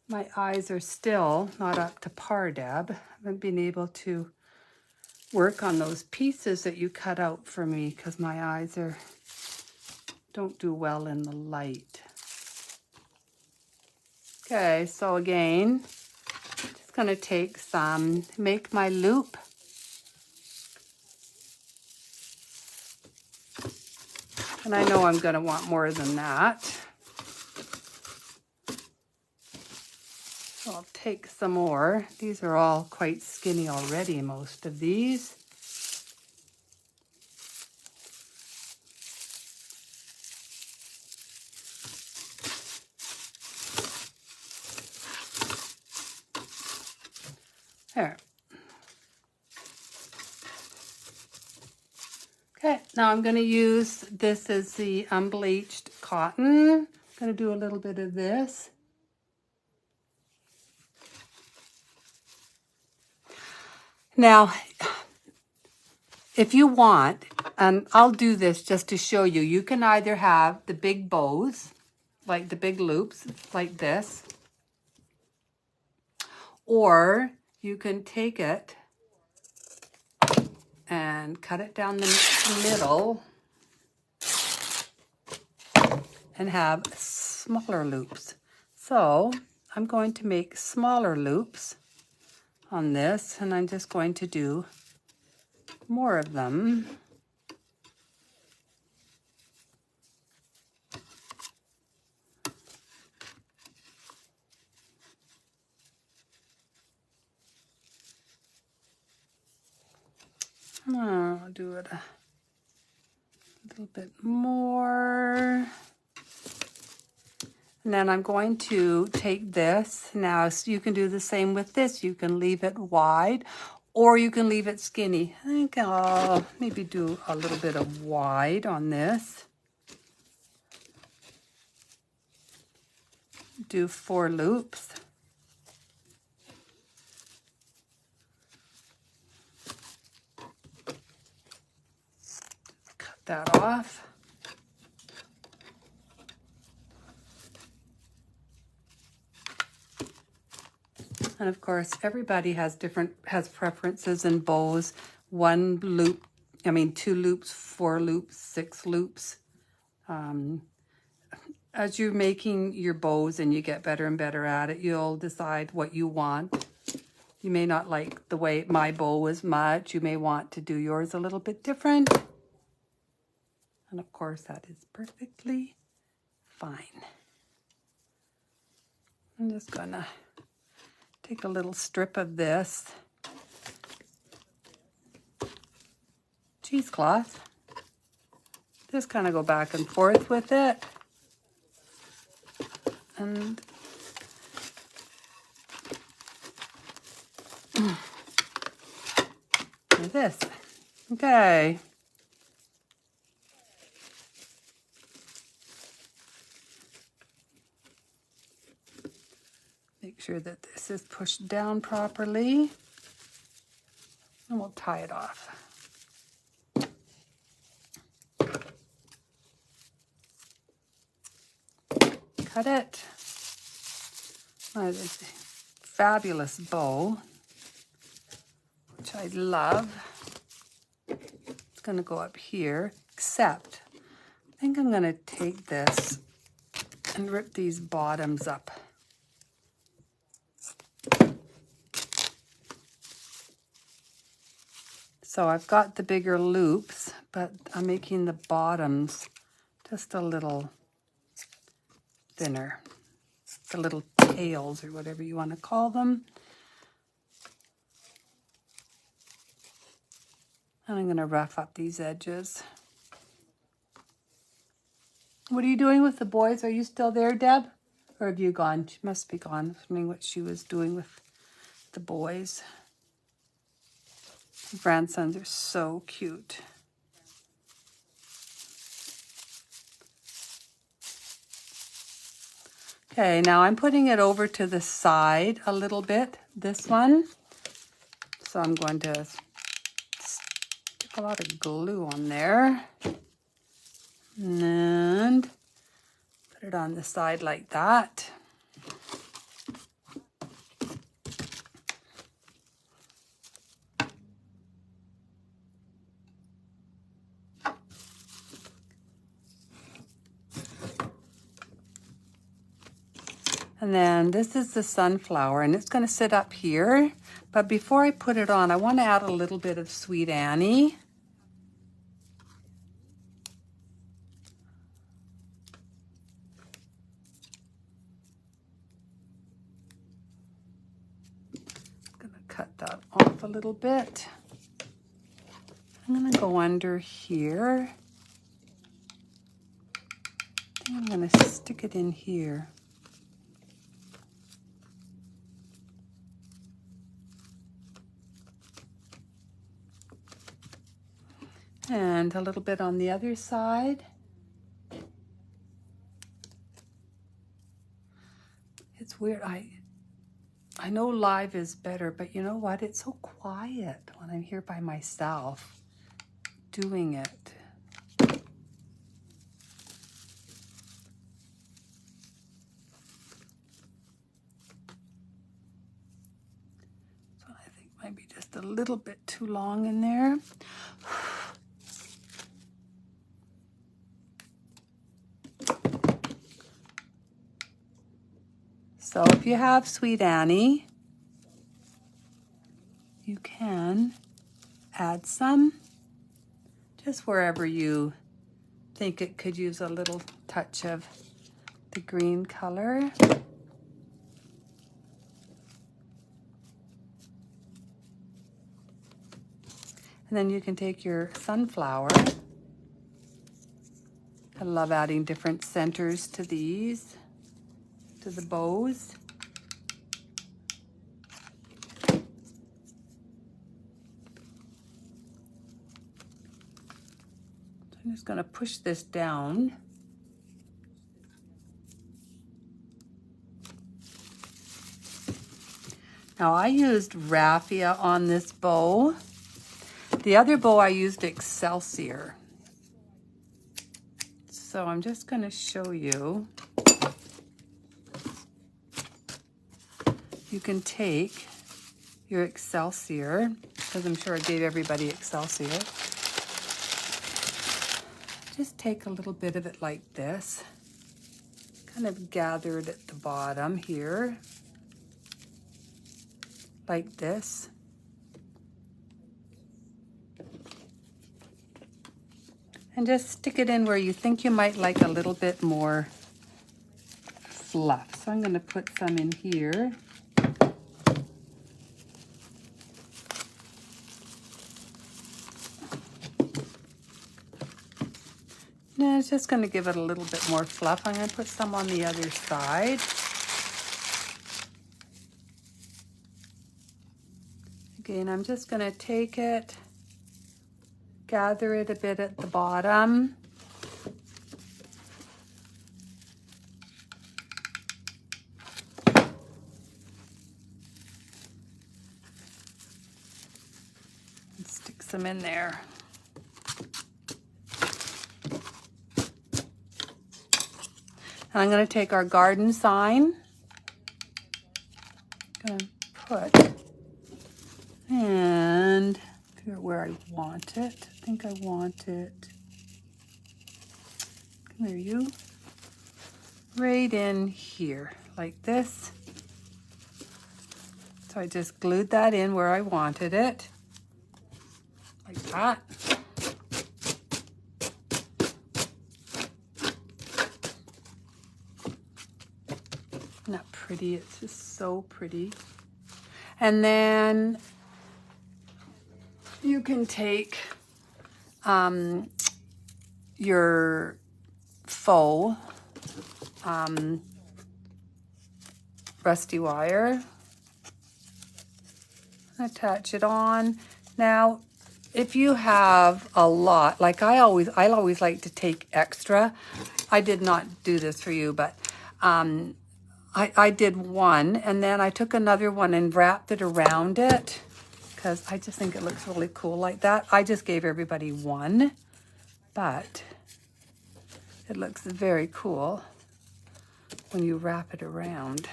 My eyes are still not up to par, Deb. I haven't been able to work on those pieces that you cut out for me because my eyes don't do well in the light. Okay, so again, just going to take some, make my loop. And I know I'm going to want more than that. So I'll take some more. These are all quite skinny already, most of these. There. Okay, now I'm going to use, this is the unbleached cotton. going to do a little bit of this. Now, if you want, and I'll do this just to show you, you can either have the big bows, like the big loops, like this, or you can take it and cut it down the middle and have smaller loops. So I'm going to make smaller loops on this, and I'm just going to do more of them. I'll do it a little bit more. And then I'm going to take this. Now, so you can do the same with this. You can leave it wide or you can leave it skinny. I think I'll maybe do a little bit of wide on this. Do 4 loops. Cut that off. And of course, everybody has preferences in bows. 1 loop, 2 loops, 4 loops, 6 loops. As you're making your bows and you get better and better at it, you'll decide what you want. You may not like the way my bow as much. You may want to do yours a little bit different. And of course, that is perfectly fine. I'm just gonna take a little strip of this cheesecloth. Just kind of go back and forth with it. And do this. Okay. Make sure that this is pushed down properly. And we'll tie it off. Cut it. This fabulous bow, which I love. It's going to go up here, except I think I'm going to take this and rip these bottoms up. So I've got the bigger loops, but I'm making the bottoms just a little thinner. The little tails or whatever you want to call them. And I'm going to rough up these edges. What are you doing with the boys? Are you still there, Deb? Or have you gone? She must be gone. I was wondering what she was doing with the boys. The grandsons are so cute. Okay, now I'm putting it over to the side a little bit, this one. So I'm going to stick a lot of glue on there. And put it on the side like that. And then this is the sunflower, and it's going to sit up here. But before I put it on, I want to add a little bit of Sweet Annie. I'm going to cut that off a little bit. I'm going to go under here. I think I'm going to stick it in here. And a little bit on the other side. It's weird. I know live is better, but you know what? It's so quiet when I'm here by myself doing it. So I think might be just a little bit too long in there. So if you have Sweet Annie, you can add some just wherever you think it could use a little touch of the green color. And then you can take your sunflower. I love adding different centers to these, to the bows. So I'm just going to push this down. Now I used raffia on this bow. The other bow I used Excelsior. So I'm just going to show you. You can take your Excelsior, because I'm sure I gave everybody Excelsior. Just take a little bit of it like this. Kind of gather it at the bottom here. Like this. And just stick it in where you think you might like a little bit more fluff. So I'm going to put some in here. Now it's just going to give it a little bit more fluff. I'm going to put some on the other side. Again, I'm just going to take it, gather it a bit at the bottom. And stick some in there. And I'm going to take our garden sign. I'm going to put, and figure out where I want it. I think I want it, come here you, right in here, like this. So I just glued that in where I wanted it, like that. Isn't that pretty? It's just so pretty. And then you can take your faux rusty wire, attach it on. Now, if you have a lot, like I always like to take extra. I did not do this for you, but I did one, and then I took another one and wrapped it around it because I just think it looks really cool like that. I just gave everybody one, but it looks very cool when you wrap it around.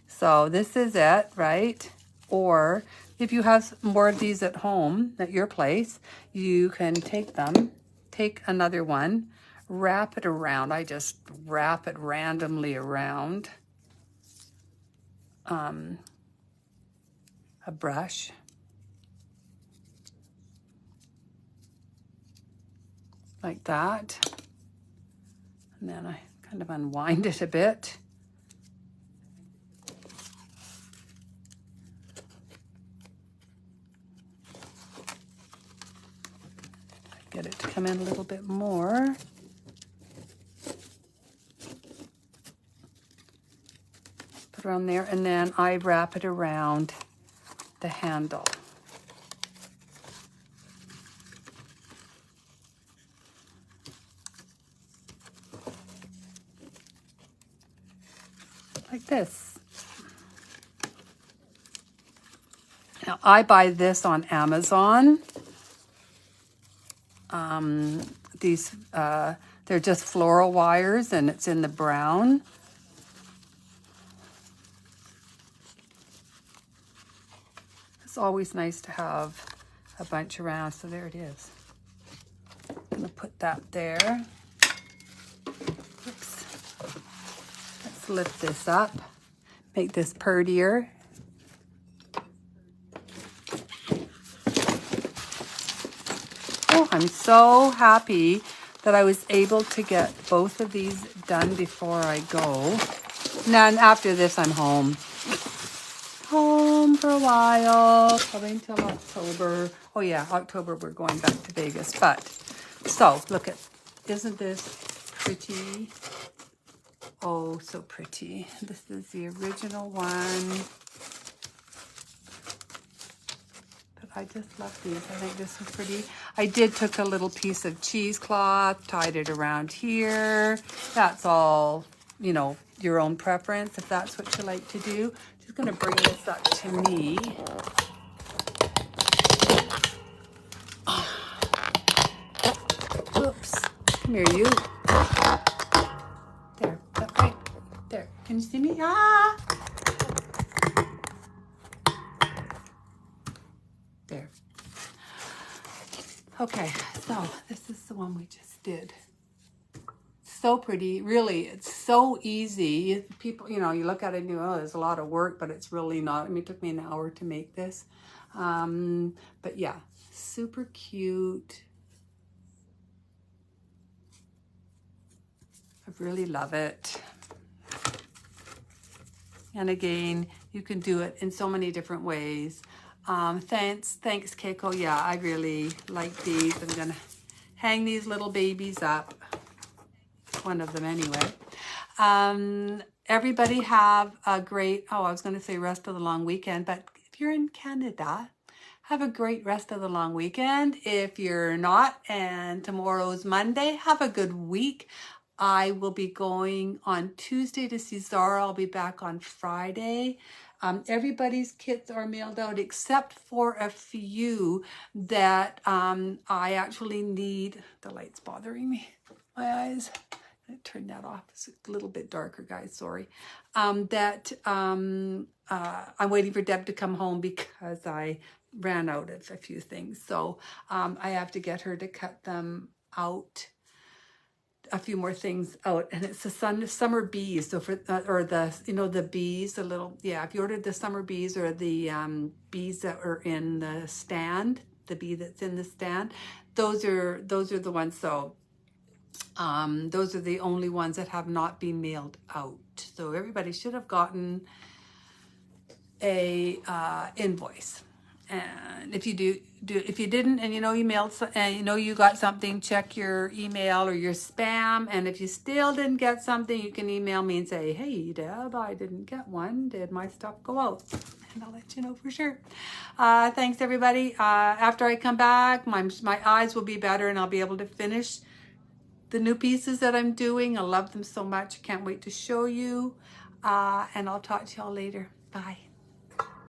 So this is it, right? Or if you have more of these at home at your place, you can take them, take another one, wrap it around. I just wrap it randomly around a brush. Like that. And then I kind of unwind it a bit. Get it to come in a little bit more. Put it on there, and then I wrap it around the handle. this. Now, I buy this on Amazon. These, they're just floral wires, and it's in the brown. It's always nice to have a bunch around, so there it is. I'm gonna put that there. Oops. Let's lift this up, make this prettier. Oh, I'm so happy that I was able to get both of these done before I go. Now, and after this, I'm home. Home for a while, probably until October. Oh yeah, October we're going back to Vegas. But, so, look at, isn't this pretty? Oh, so pretty. This is the original one. But I just love these. I think this is pretty. I did took a little piece of cheesecloth, tied it around here. That's all, you know, your own preference if that's what you like to do. Just gonna bring this up to me. Oops, come here you. There, right there. Can you see me? Ah! There. Okay, so this is the one we just did. So pretty, really, it's so easy. People, you know, you look at it and you go, oh, there's a lot of work, but it's really not. I mean, it took me an hour to make this. But yeah, super cute. I really love it. And again, you can do it in so many different ways. Thanks Keiko. Yeah, I really like these. I'm gonna hang these little babies up. One of them anyway. Everybody have a great, oh, I was going to say rest of the long weekend, but if you're in Canada, have a great rest of the long weekend. If you're not, and tomorrow's Monday, have a good week. I will be going on Tuesday to see Zara. I'll be back on Friday. Everybody's kits are mailed out except for a few that I actually need. The light's bothering me, my eyes. Turn that off. It's a little bit darker, guys. Sorry. I'm waiting for Deb to come home because I ran out of a few things. So I have to get her to cut them out, a few more things out. And it's the summer bees. So for or the, you know, the bees, the little, yeah, if you ordered the summer bees or the bees that are in the stand, the bee that's in the stand, those are the ones. So those are the only ones that have not been mailed out. So everybody should have gotten a invoice. And if you if you didn't, and you know you mailed, and you know you got something, check your email or your spam. And if you still didn't get something, you can email me and say, hey Deb, I didn't get one. Did my stuff go out? And I'll let you know for sure. Thanks everybody. After I come back, my eyes will be better and I'll be able to finish the new pieces that I'm doing. I love them so much. Can't wait to show you. And I'll talk to y'all later. Bye.